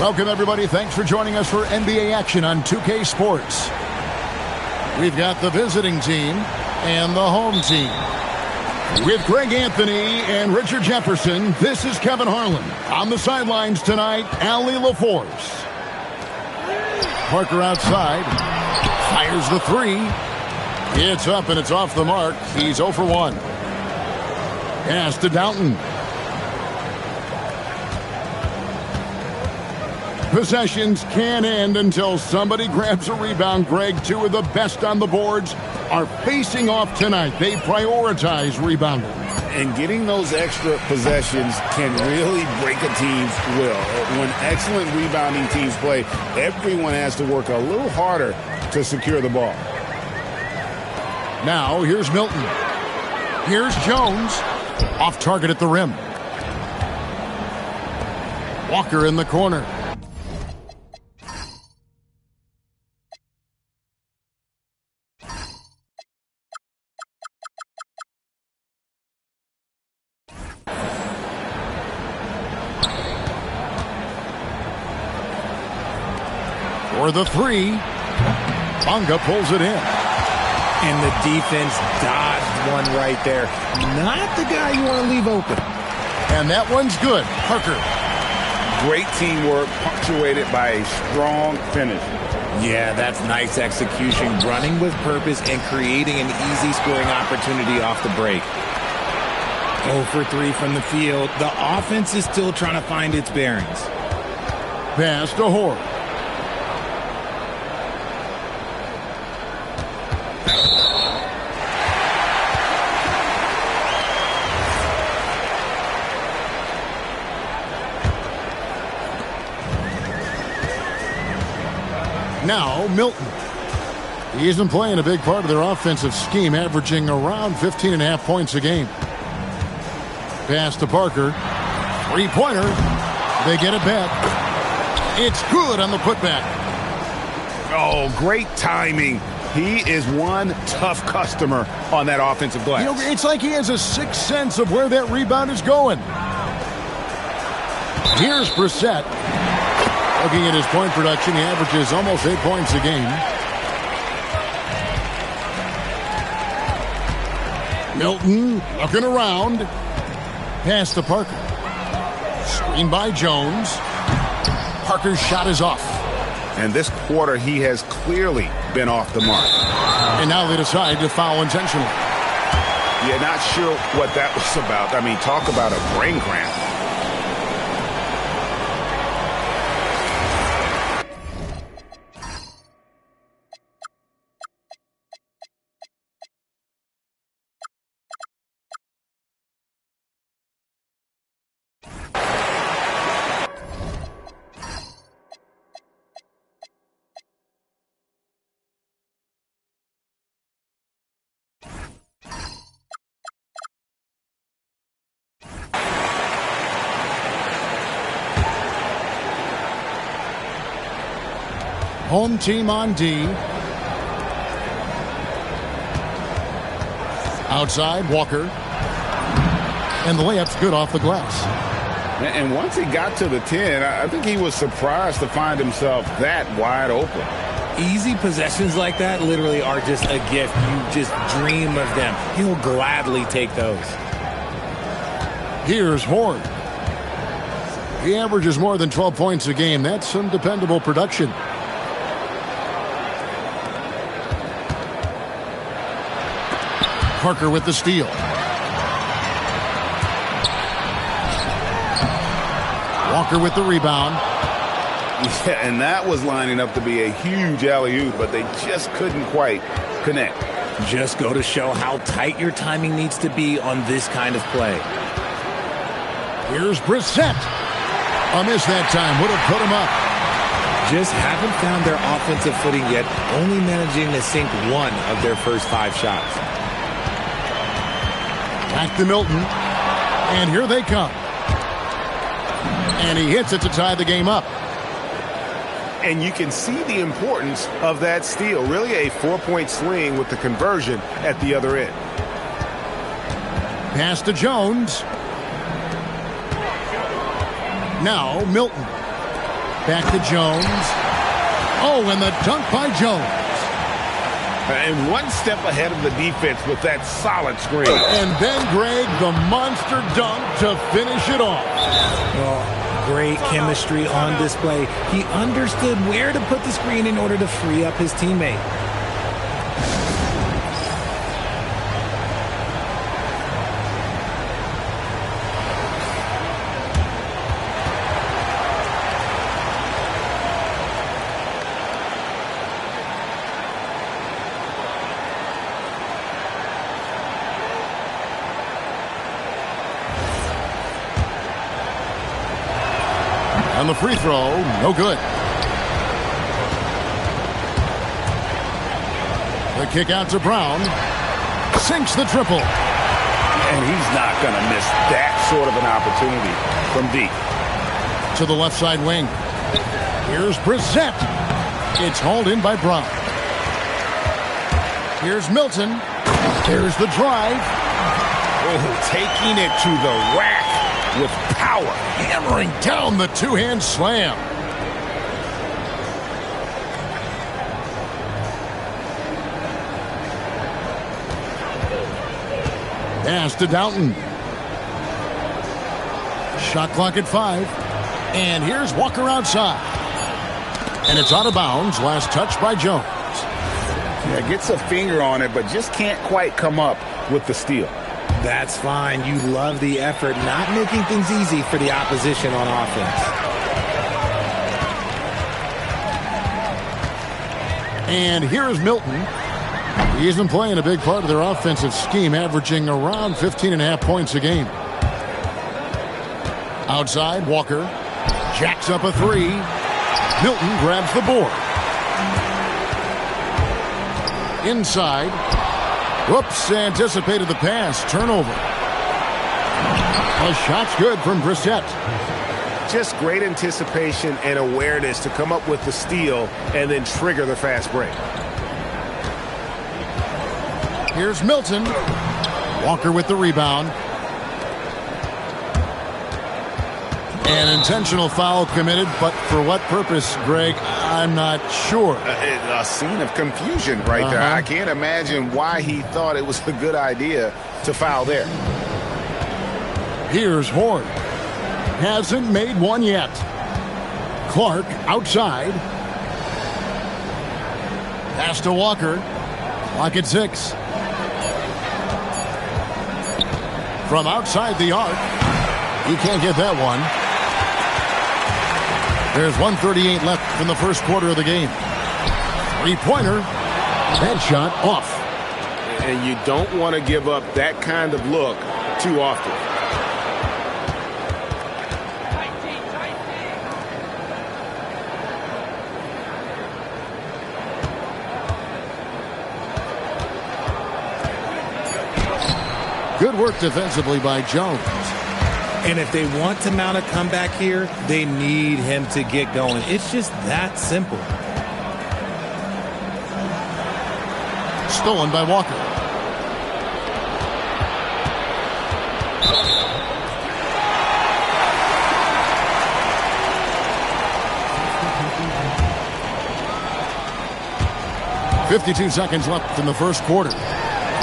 Welcome, everybody. Thanks for joining us for NBA action on 2K Sports. We've got the visiting team and the home team. With Greg Anthony and Richard Jefferson, this is Kevin Harlan. On the sidelines tonight, Allie LaForce. Parker outside. Fires the three. It's up and it's off the mark. He's 0 for 1. Pass to Downton. Possessions can't end until somebody grabs a rebound. Greg, two of the best on the boards are facing off tonight. They prioritize rebounding. And getting those extra possessions can really break a team's will. When excellent rebounding teams play, everyone has to work a little harder to secure the ball. Now, here's Milton. Here's Jones. Off target at the rim. Walker in the corner. For the three, Bonga pulls it in. And the defense dodged one right there. Not the guy you want to leave open. And that one's good. Parker. Great teamwork, punctuated by a strong finish. Yeah, that's nice execution, running with purpose and creating an easy scoring opportunity off the break. 0 for 3 from the field. The offense is still trying to find its bearings. Pass to Hoare. Now, Milton. He isn't playing a big part of their offensive scheme, averaging around 15.5 points a game. Pass to Parker. Three-pointer. They get it back. It's good on the putback. Oh, great timing. He is one tough customer on that offensive glass. You know, it's like he has a sixth sense of where that rebound is going. Here's Brissett. Looking at his point production, he averages almost 8 points a game. Milton looking around. Pass to Parker. Screen by Jones. Parker's shot is off. And this quarter, he has clearly been off the mark. And now they decide to foul intentionally. Yeah, not sure what that was about. I mean, talk about a brain cramp. Home team on D. Outside, Walker. And the layup's good off the glass. And once he got to the 10, I think he was surprised to find himself that wide open. Easy possessions like that literally are just a gift. You just dream of them. He'll gladly take those. Here's Hoare. He averages more than 12 points a game. That's some dependable production. Parker with the steal. Walker with the rebound. Yeah, and that was lining up to be a huge alley-oop, but they just couldn't quite connect. Just go to show how tight your timing needs to be on this kind of play. Here's Brissett. A miss that time. Would have put him up. Just haven't found their offensive footing yet, only managing to sink one of their first 5 shots. Back to Milton. And here they come. And he hits it to tie the game up. And you can see the importance of that steal. Really a 4-point swing with the conversion at the other end. Pass to Jones. Now Milton. Back to Jones. Oh, and the dunk by Jones. And one step ahead of the defense with that solid screen. And then, Greg, the monster dunk to finish it off. Well, great chemistry on display. He understood where to put the screen in order to free up his teammate. On the free throw, no good. The kick out to Brown. Sinks the triple. And he's not going to miss that sort of an opportunity from deep. To the left side wing. Here's Brissett. It's hauled in by Brown. Here's Milton. Here's the drive. Oh, taking it to the rack with power. Hammering down the two-hand slam. Pass to Doughton. Shot clock at 5. And here's Walker outside. And it's out of bounds. Last touch by Jones. Yeah, gets a finger on it, but just can't quite come up with the steal. That's fine. You love the effort, not making things easy for the opposition on offense. And here's Milton. He isn't playing a big part of their offensive scheme, averaging around 15.5 points a game. Outside, Walker jacks up a 3. Milton grabs the board. Inside. Whoops, anticipated the pass. Turnover. A shot's good from Brissett. Just great anticipation and awareness to come up with the steal and then trigger the fast break. Here's Milton. Walker with the rebound. An intentional foul committed, but for what purpose, Greg? I'm not sure. A scene of confusion right there. I can't imagine why he thought it was a good idea to foul there. Here's Horde. Hasn't made one yet. Clark outside. Pass to Walker. Clock at 6. From outside the arc. You can't get that one. There's 1:38 left in the first quarter of the game. Three-pointer. That shot off. And you don't want to give up that kind of look too often. Good work defensively by Jones. And if they want to mount a comeback here, they need him to get going. It's just that simple. Stolen by Walker. .52 seconds left in the first quarter.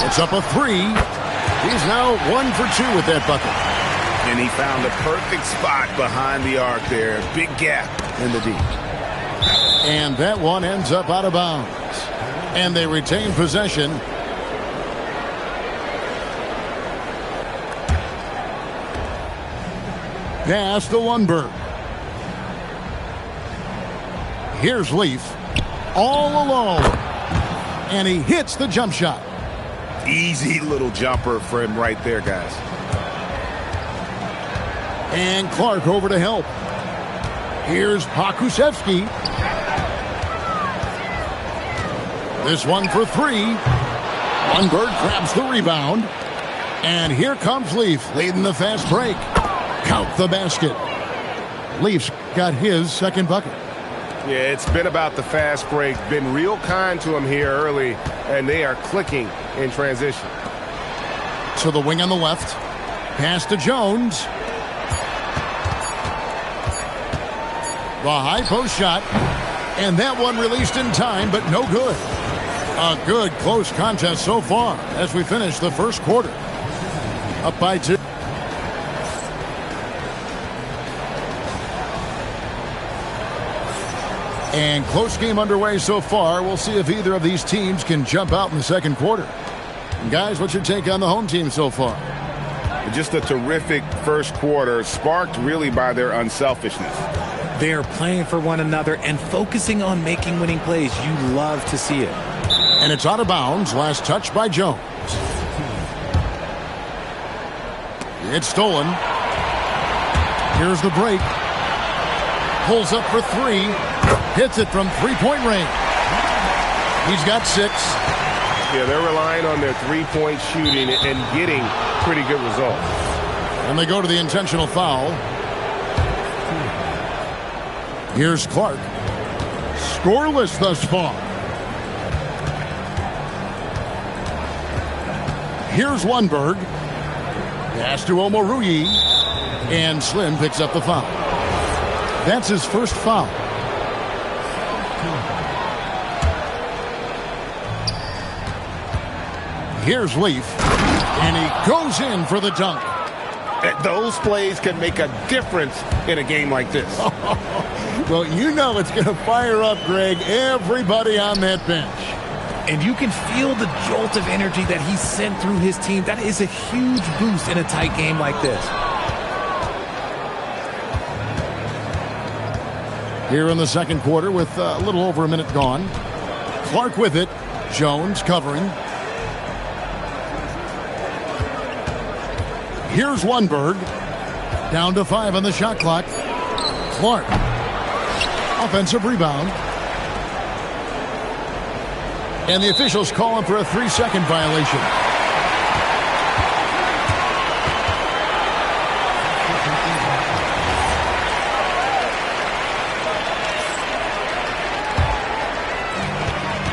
It's up a 3. He's now 1 for 2 with that bucket. And he found the perfect spot behind the arc there. Big gap in the deep. And that one ends up out of bounds. And they retain possession. Pass to Lundberg. Here's Leaf. All alone. And he hits the jump shot. Easy little jumper for him right there, guys. And Clark over to help. Here's Karakoussis. This one for 3. Lundberg grabs the rebound. And here comes Leaf leading the fast break. Count the basket. Leaf's got his second bucket. Yeah, it's been about the fast break. Been real kind to him here early, and they are clicking in transition. To the wing on the left. Pass to Jones. The high post shot. And that one released in time, but no good. A good close contest so far as we finish the first quarter. Up by 2. And close game underway so far. We'll see if either of these teams can jump out in the second quarter. And guys, what's your take on the home team so far? Just a terrific first quarter, sparked really by their unselfishness. They're playing for one another and focusing on making winning plays. You love to see it. And it's out of bounds. Last touch by Jones. It's stolen. Here's the break. Pulls up for 3. Hits it from three-point range. He's got 6. Yeah, they're relying on their three-point shooting and getting pretty good results. And they go to the intentional foul. Here's Clark. Scoreless thus far. Here's Lundberg. Pass to Omoruyi. And Slim picks up the foul. That's his first foul. Here's Leaf. And he goes in for the dunk. Those plays can make a difference in a game like this. Well, you know it's going to fire up, Greg, everybody on that bench. And you can feel the jolt of energy that he sent through his team. That is a huge boost in a tight game like this. Here in the second quarter with a little over a minute gone. Clark with it. Jones covering. Here's Lundberg. Down to 5 on the shot clock. Clark. Offensive rebound. And the officials call him for a 3-second violation.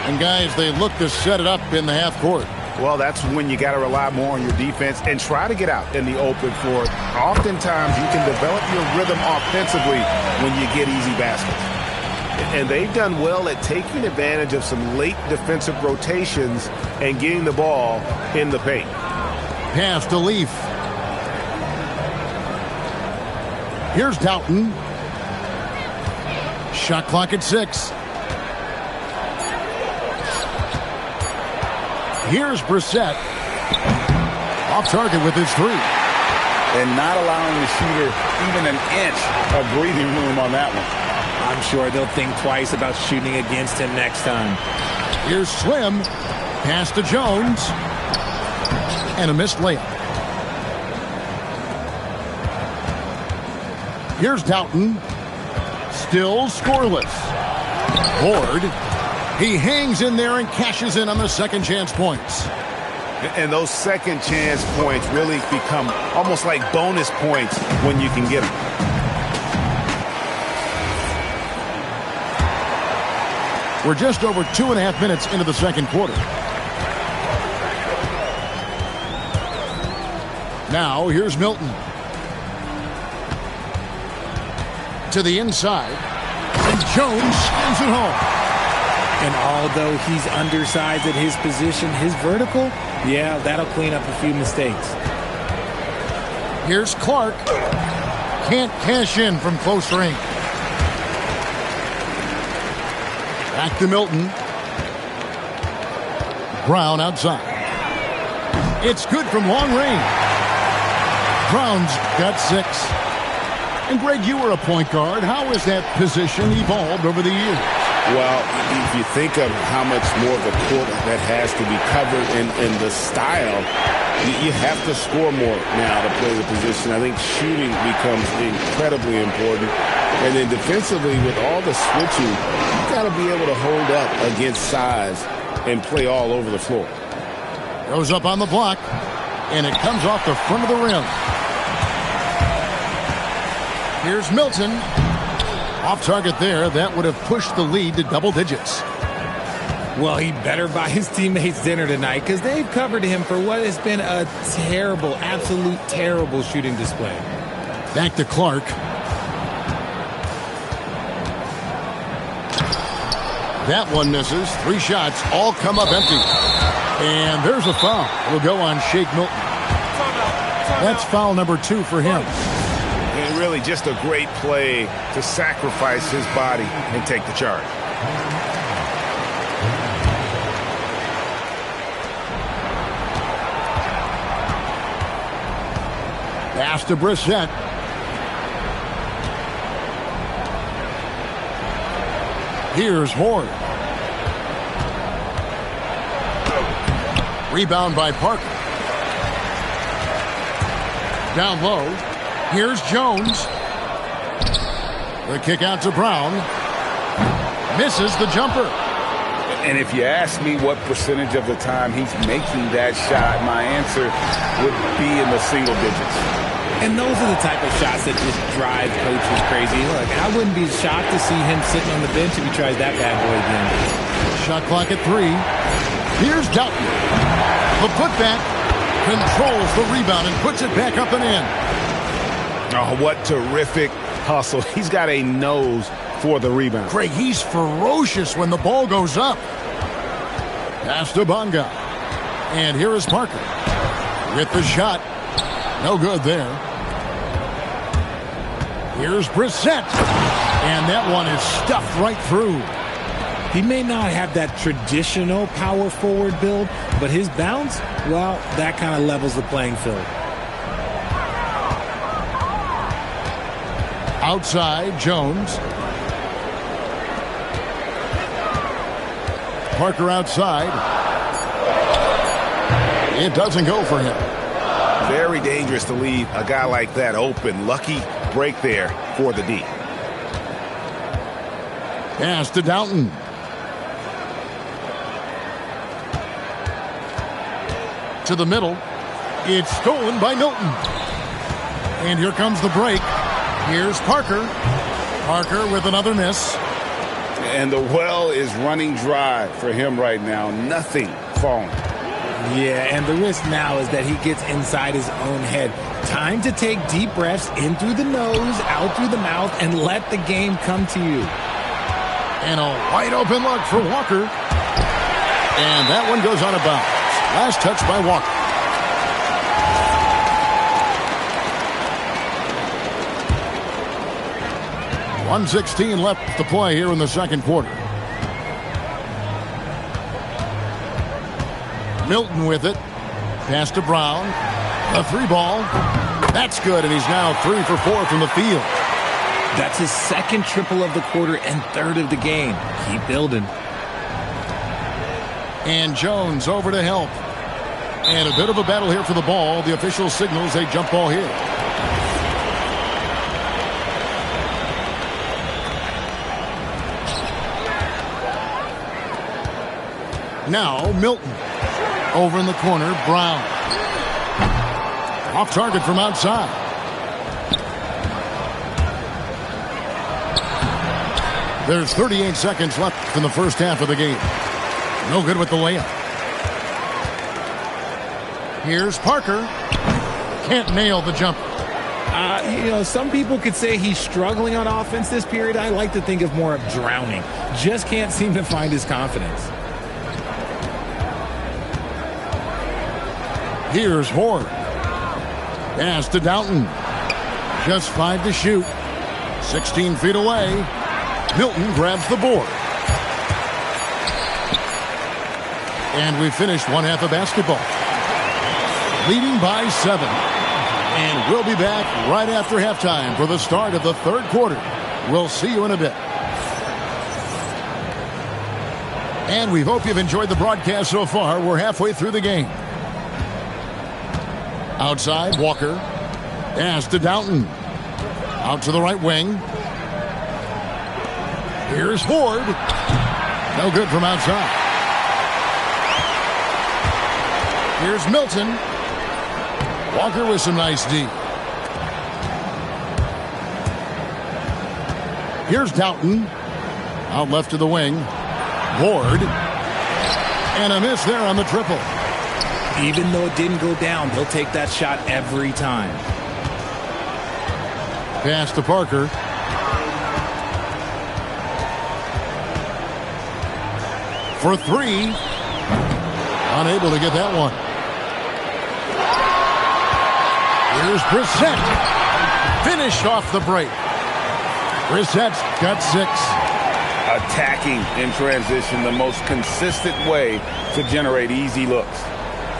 And guys, they look to set it up in the half court. Well, that's when you got to rely more on your defense and try to get out in the open for it. Oftentimes, you can develop your rhythm offensively when you get easy baskets. And they've done well at taking advantage of some late defensive rotations and getting the ball in the paint. Pass to Leaf. Here's Doughton. Shot clock at 6. Here's Brissett. Off target with his 3. And not allowing the shooter even an inch of breathing room on that one. I'm sure they'll think twice about shooting against him next time. Here's Slim. Pass to Jones. And a missed layup. Here's Doughton. Still scoreless. Ford. He hangs in there and cashes in on the second chance points. And those second chance points really become almost like bonus points when you can get them. We're just over 2.5 minutes into the second quarter. Now, here's Milton. To the inside. And Jones spins it home. And although he's undersized at his position, his vertical, yeah, that'll clean up a few mistakes. Here's Clark. Can't cash in from close range. Back to Milton. Brown outside. It's good from long range. Brown's got 6. And Greg, you were a point guard. How has that position evolved over the years? Well, if you think of how much more of a court that has to be covered in the style, you have to score more now to play the position. I think shooting becomes incredibly important. And then defensively, with all the switching, you got to be able to hold up against size and play all over the floor. Goes up on the block, and it comes off the front of the rim. Here's Milton. Off target there. That would have pushed the lead to double digits. Well, he better buy his teammates dinner tonight because they've covered him for what has been a terrible, absolute terrible shooting display. Back to Clark. That one misses. 3 shots all come up empty. And there's a foul. It'll go on Shake Milton. That's foul number 2 for him. And really just a great play to sacrifice his body and take the charge. Pass to Brissett. Here's Horde. Rebound by Parker. Down low. Here's Jones. The kick out to Brown. Misses the jumper. And if you ask me what percentage of the time he's making that shot, my answer would be in the single digits. And those are the type of shots that just drive coaches crazy. Look, I wouldn't be shocked to see him sitting on the bench if he tries that bad boy again. Shot clock at 3. Here's Doughton. The putback controls the rebound and puts it back up and in. Oh, what terrific hustle. He's got a nose for the rebound. Craig, he's ferocious when the ball goes up. Pass to Bonga. And here is Parker with the shot. No good there. Here's Brissett. And that one is stuffed right through. He may not have that traditional power forward build, but his bounce, well, that kind of levels the playing field. Outside, Jones. Parker outside. It doesn't go for him. Very dangerous to leave a guy like that open. Lucky break there for the D. Pass to Doughton. To the middle. It's stolen by Milton. And here comes the break. Here's Parker. Parker with another miss. And the well is running dry for him right now. Nothing falling. Yeah, and the risk now is that he gets inside his own head. Time to take deep breaths in through the nose, out through the mouth, and let the game come to you. And a wide open look for Walker. And that one goes out of bounds. Last touch by Walker. .116 left to play here in the second quarter. Milton with it. Pass to Brown. A 3-ball. That's good, and he's now 3 for 4 from the field. That's his second triple of the quarter and third of the game. Keep building. And Jones over to help. And a bit of a battle here for the ball. The official signals a jump ball here. Now Milton. Over in the corner, Brown. Off target from outside. There's 38 seconds left in the first half of the game. No good with the layup. Here's Parker. Can't nail the jumper. Some people could say he's struggling on offense this period. I like to think of more of drowning. Just can't seem to find his confidence. Here's Horde. Pass to Doughton. Just 5 to shoot. 16 feet away. Milton grabs the board. And we finished one half of basketball. Leading by 7. And we'll be back right after halftime for the start of the third quarter. We'll see you in a bit. And we hope you've enjoyed the broadcast so far. We're halfway through the game. Outside, Walker. Pass to Doughton. Out to the right wing. Here's Horde. No good from outside. Here's Milton. Walker with some nice D. Here's Doughton. Out left to the wing. Horde. And a miss there on the triple. Even though it didn't go down, they'll take that shot every time. Pass to Parker. for three. Unable to get that one. Here's Brissett. Finished off the break. Brissett's got 6. Attacking in transition, the most consistent way to generate easy looks.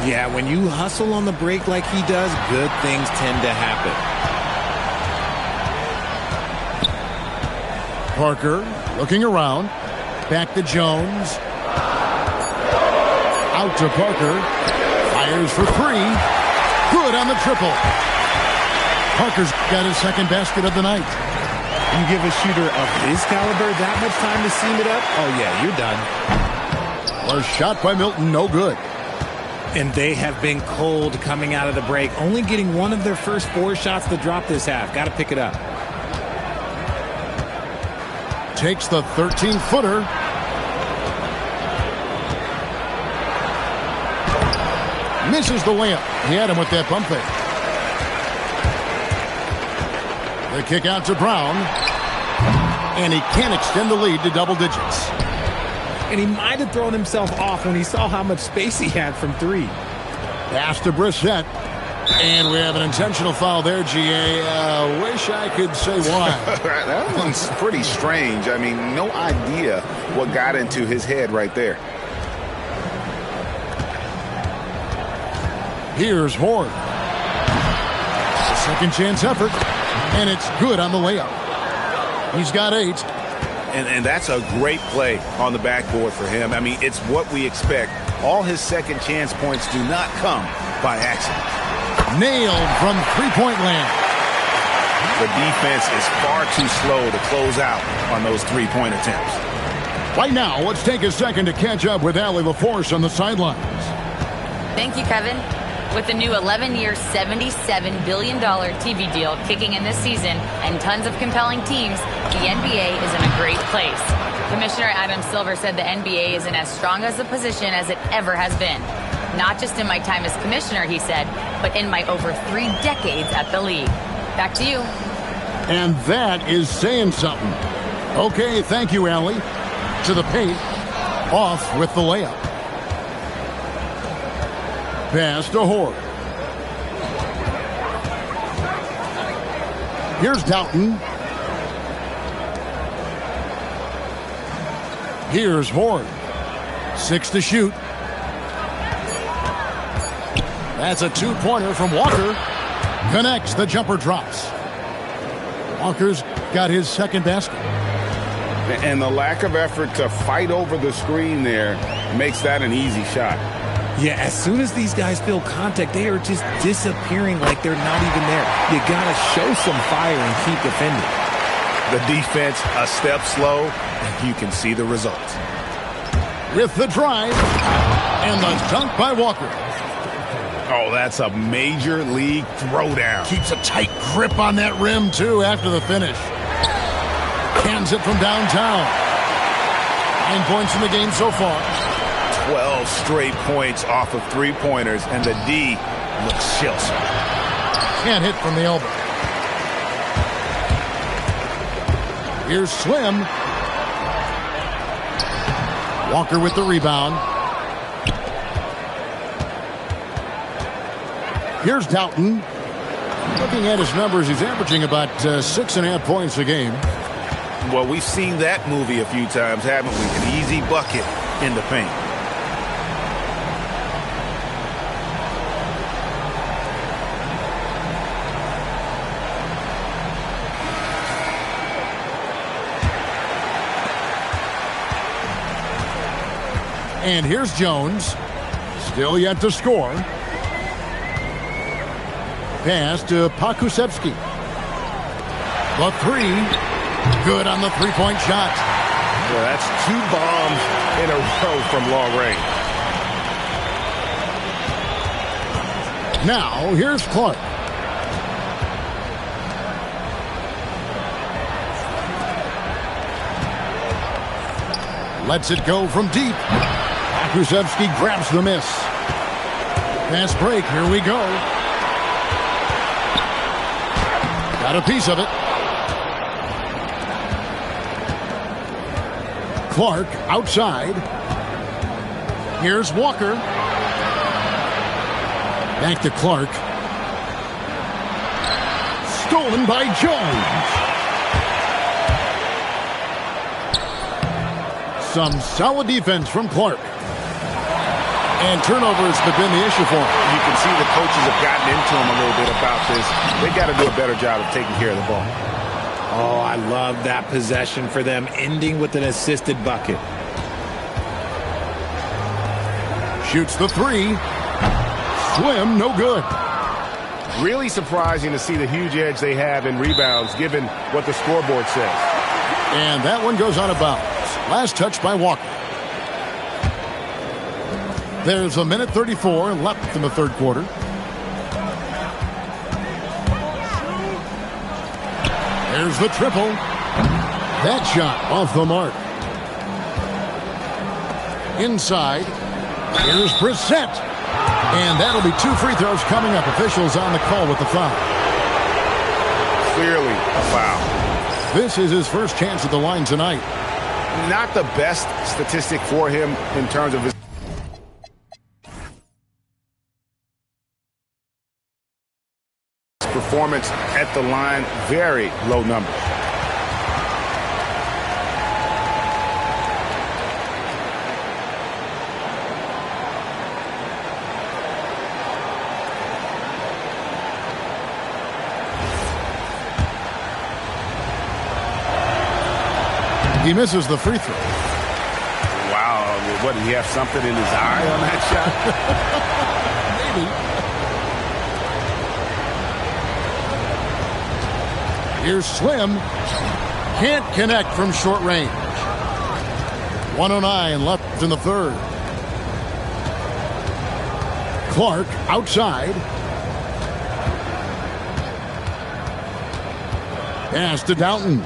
Yeah, when you hustle on the break like he does, good things tend to happen. Parker looking around. Back to Jones. Out to Parker. Fires for 3. Good on the triple. Parker's got his second basket of the night. You give a shooter of his caliber that much time to seam it up? Oh, yeah, you're done. Was shot by Milton, no good. And they have been cold coming out of the break, only getting one of their first 4 shots to drop this half. Got to pick it up. Takes the 13-footer. Misses the layup. He had him with that pump fake. The kick out to Brown. And he can't extend the lead to double digits. And he might have thrown himself off when he saw how much space he had from 3. Pass to Brissett. And we have an intentional foul there, GA. Wish I could say why. That one's pretty strange. I mean, no idea what got into his head right there. Here's Horn. Second chance effort. And it's good on the layup. He's got 8. And that's a great play on the backboard for him. I mean, it's what we expect. All his second chance points do not come by accident. Nailed from three-point land. The defense is far too slow to close out on those three-point attempts. Right now, let's take a second to catch up with Allie LaForce on the sidelines. Thank you, Kevin. With the new 11-year, $77 billion TV deal kicking in this season and tons of compelling teams, the NBA is in a great place. Commissioner Adam Silver said the NBA is in as strong as a position as it ever has been. Not just in my time as commissioner, he said, but in my over 3 decades at the league. Back to you. And that is saying something. Okay, thank you, Allie. To the paint. Off with the layup. Pass to Horde. Here's Doughton. Here's Horde. 6 to shoot. That's a 2-pointer from Walker. Connects, the jumper drops. Walker's got his second basket. And the lack of effort to fight over the screen there makes that an easy shot. Yeah, as soon as these guys feel contact, they are just disappearing like they're not even there. You got to show some fire and keep defending. The defense a step slow, and you can see the results. With the drive, and the dunk by Walker. Oh, that's a major league throwdown. Keeps a tight grip on that rim, too, after the finish. Cans it from downtown. 9 points in the game so far. 12 straight points off of three-pointers, and the D looks shell-shocked. Can't hit from the elbow. Here's Slim. Walker with the rebound. Here's Doughton. Looking at his numbers, he's averaging about 6.5 points a game. Well, we've seen that movie a few times, haven't we? An easy bucket in the paint. And here's Jones. Still yet to score. Pass to Pakusevsky. The 3. Good on the three-point shot. Well, that's 2 bombs in a row from long range. Now, here's Clark. Lets it go from deep. Pakusevsky grabs the miss. Fast break. Here we go. Got a piece of it. Clark outside. Here's Walker. Back to Clark. Stolen by Jones. Some solid defense from Clark. And turnovers have been the issue for him. You can see the coaches have gotten into him a little bit about this. They got to do a better job of taking care of the ball. Oh, I love that possession for them, ending with an assisted bucket. Shoots the three. Swim, no good. Really surprising to see the huge edge they have in rebounds, given what the scoreboard says. And that one goes out of bounds. Last touch by Walker. There's a minute 34 left in the third quarter. There's the triple. That shot off the mark. Inside. Here's Brissett. And that'll be 2 free throws coming up. Officials on the call with the foul. Clearly a foul. This is his first chance at the line tonight. Not the best statistic for him in terms of his performance at the line. Very low numbers. He misses the free throw. Wow. What, did he have something in his eye on that shot? Maybe. Here's Slim. Can't connect from short range. 1:09 left in the third. Clark outside. Pass to Downton.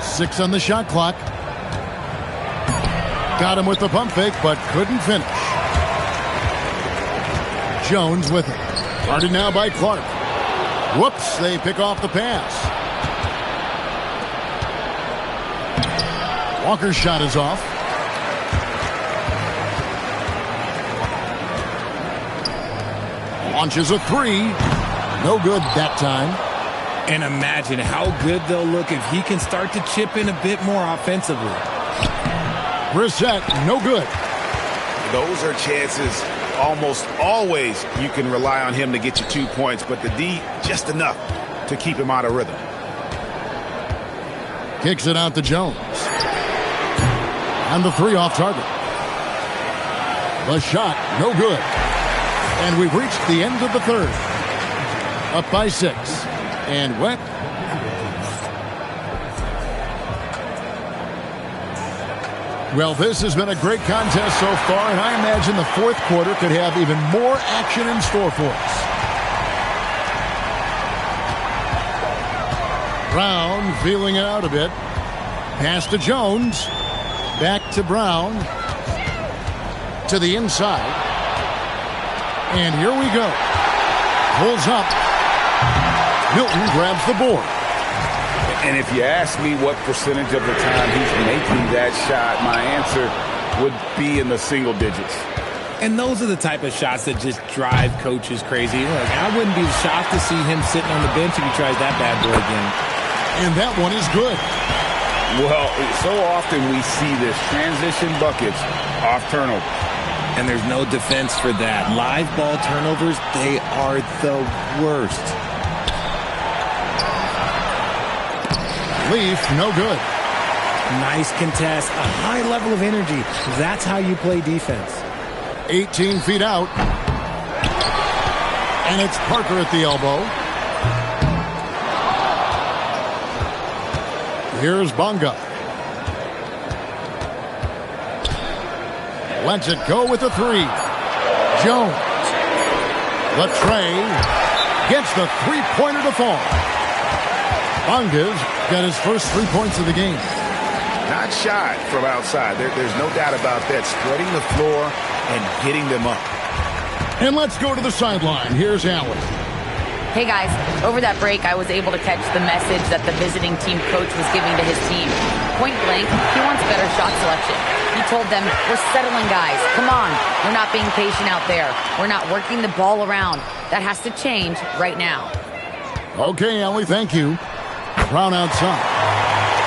6 on the shot clock. Got him with the pump fake, but couldn't finish. Jones with it. Guarded now by Clark. Whoops, they pick off the pass. Walker's shot is off. Launches a three. No good that time. And imagine how good they'll look if he can start to chip in a bit more offensively. Brissett, no good. Those are chances almost always you can rely on him to get you 2 points, but the D just enough to keep him out of rhythm. Kicks it out to Jones. And the three off target. The shot, no good. And we've reached the end of the third. Up by 6. And wet. Well, this has been a great contest so far, and I imagine the fourth quarter could have even more action in store for us. Brown feeling it out a bit. Pass to Jones. Back to Brown. To the inside. And here we go. Pulls up. Milton grabs the board. And if you ask me what percentage of the time he's making that shot, my answer would be in the single digits. And those are the type of shots that just drive coaches crazy. Look, I wouldn't be shocked to see him sitting on the bench if he tries that bad boy again. And that one is good. Well, so often we see this transition buckets off turnover. And there's no defense for that. Live ball turnovers, they are the worst. Leaf, no good. Nice contest, a high level of energy. That's how you play defense. 18 feet out. And it's Parker at the elbow. Here's Bonga. Lets it go with the three. Jones. Latrey gets the three-pointer to fall. Bonga's got his first 3 points of the game. Not shy from outside. There's no doubt about that. Spreading the floor and getting them up. And let's go to the sideline. Here's Allen. Hey guys, over that break I was able to catch the message that the visiting team coach was giving to his team. Point blank, he wants better shot selection. He told them, we're settling, guys. Come on. We're not being patient out there. We're not working the ball around. That has to change right now. Okay, Ellie, thank you. Brown outside.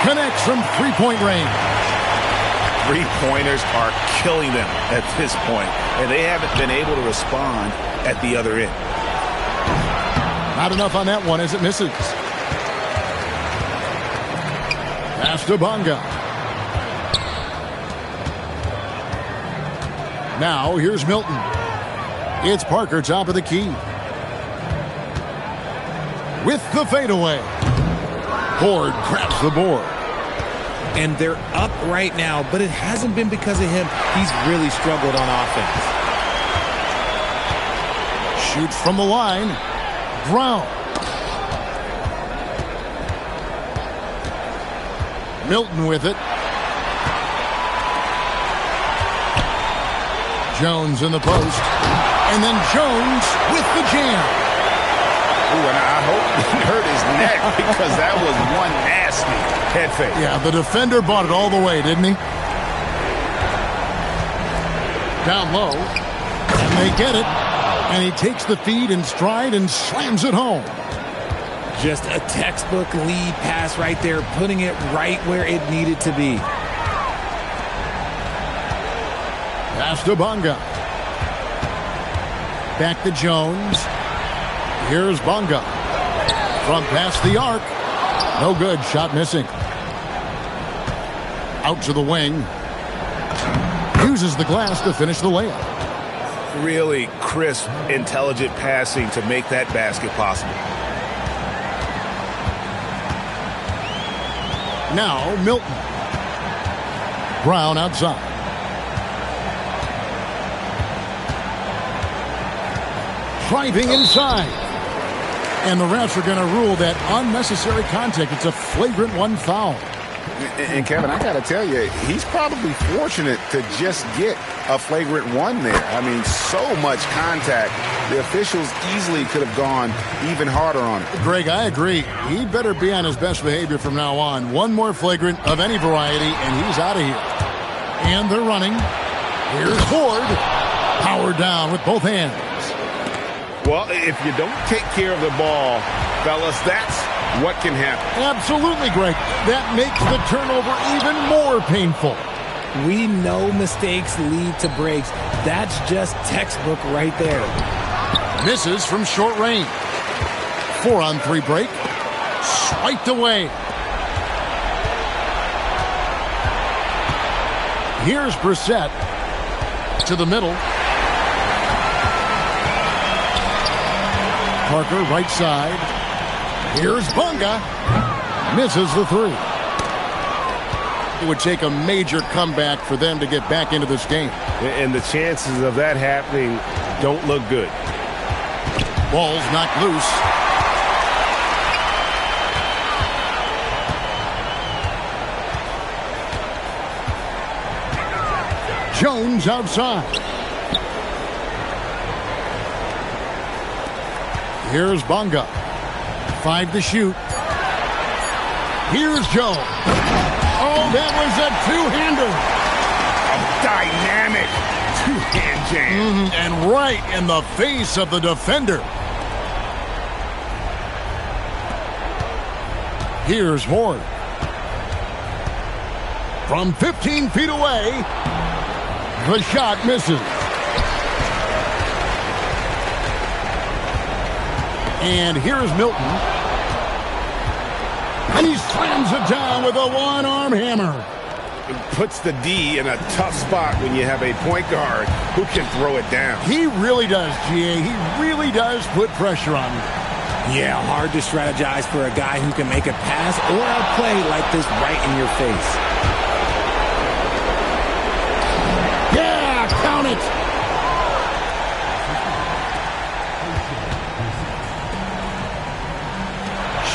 Connects from three-point range. Three-pointers are killing them at this point, and they haven't been able to respond at the other end. Not enough on that one as it misses. Pass to Bonga. Now here's Milton. It's Parker, top of the key. With the fadeaway. Ford grabs the board. And they're up right now, but it hasn't been because of him. He's really struggled on offense. Shoots from the line. Brown. Milton with it. Jones in the post. And then Jones with the jam. Ooh, and I hope he hurt his neck because that was one nasty head fake. Yeah, the defender bought it all the way, didn't he? Down low. And they get it. And he takes the feed in stride and slams it home. Just a textbook lead pass right there, putting it right where it needed to be. Pass to Bonga. Back to Jones. Here's Bonga. From past the arc. No good. Shot missing. Out to the wing. Uses the glass to finish the layup. Really crisp, intelligent passing to make that basket possible. Now Milton. Brown outside. Driving inside. And the refs are going to rule that unnecessary contact. It's a flagrant one foul. And Kevin, I got to tell you, he's probably fortunate to just get a flagrant one there. I mean, so much contact. The officials easily could have gone even harder on it. Greg, I agree. He'd better be on his best behavior from now on. One more flagrant of any variety, and he's out of here. And they're running. Here's Ford. Powered down with both hands. Well, if you don't take care of the ball, fellas, that's what can happen. Absolutely, Greg. That makes the turnover even more painful. We know mistakes lead to breaks. That's just textbook right there. Misses from short range. 4-on-3 break. Swiped away. Here's Brissett to the middle. Parker, right side. Here's Bonga. Misses the three. It would take a major comeback for them to get back into this game. And the chances of that happening don't look good. Ball's knocked loose. Jones outside. Here's Bonga. 5 to shoot. Here's Jones. Oh, that was a two-hander. A dynamic two-hand jam. And right in the face of the defender. Here's Ford. From 15 feet away, the shot misses. And here's Milton. And he slams it down with a one-arm hammer. It puts the D in a tough spot when you have a point guard who can throw it down. He really does, GA. He really does put pressure on him. Yeah, hard to strategize for a guy who can make a pass or a play like this right in your face. Yeah, count it.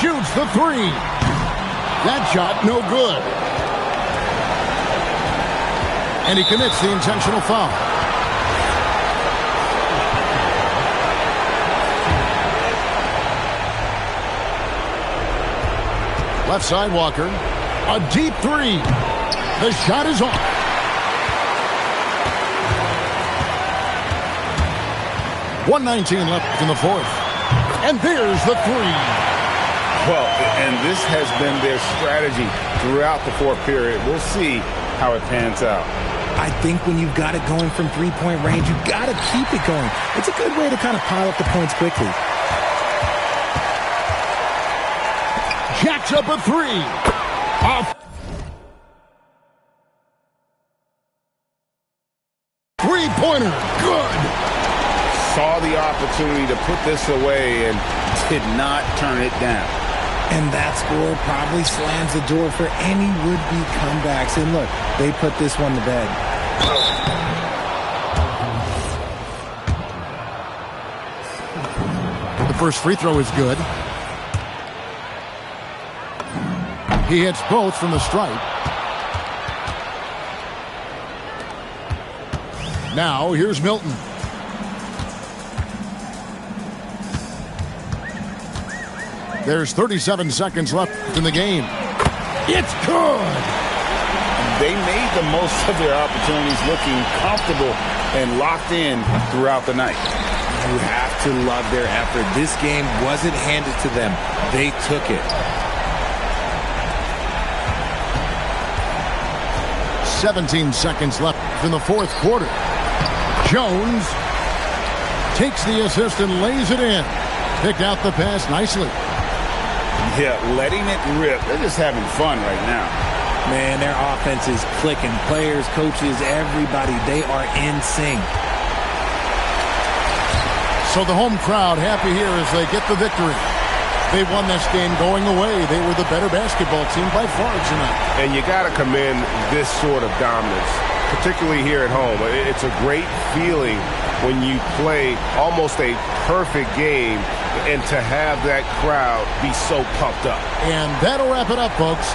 Shoots the three. That shot, no good. And he commits the intentional foul. Left side, Walker. A deep three. The shot is off. 1:19 left in the fourth. And there's the three. Well, and this has been their strategy throughout the fourth period. We'll see how it pans out. I think when you've got it going from three-point range, you've got to keep it going. It's a good way to kind of pile up the points quickly. Jacks up a three. Off. Three-pointer. Good. Saw the opportunity to put this away and did not turn it down. And that score probably slams the door for any would-be comebacks. And look, they put this one to bed. The first free throw is good. He hits both from the stripe. Now here's Milton. There's 37 seconds left in the game. It's good. They made the most of their opportunities, looking comfortable and locked in throughout the night. You have to love their effort. This game wasn't handed to them. They took it. 17 seconds left in the fourth quarter. Jones takes the assist and lays it in. Picked out the pass nicely. Yeah, letting it rip. They're just having fun right now. Man, their offense is clicking. Players, coaches, everybody, they are in sync. So the home crowd happy here as they get the victory. They won this game going away. They were the better basketball team by far tonight. And you got to commend this sort of dominance, particularly here at home. It's a great feeling when you play almost a perfect game and to have that crowd be so pumped up. And that'll wrap it up, folks.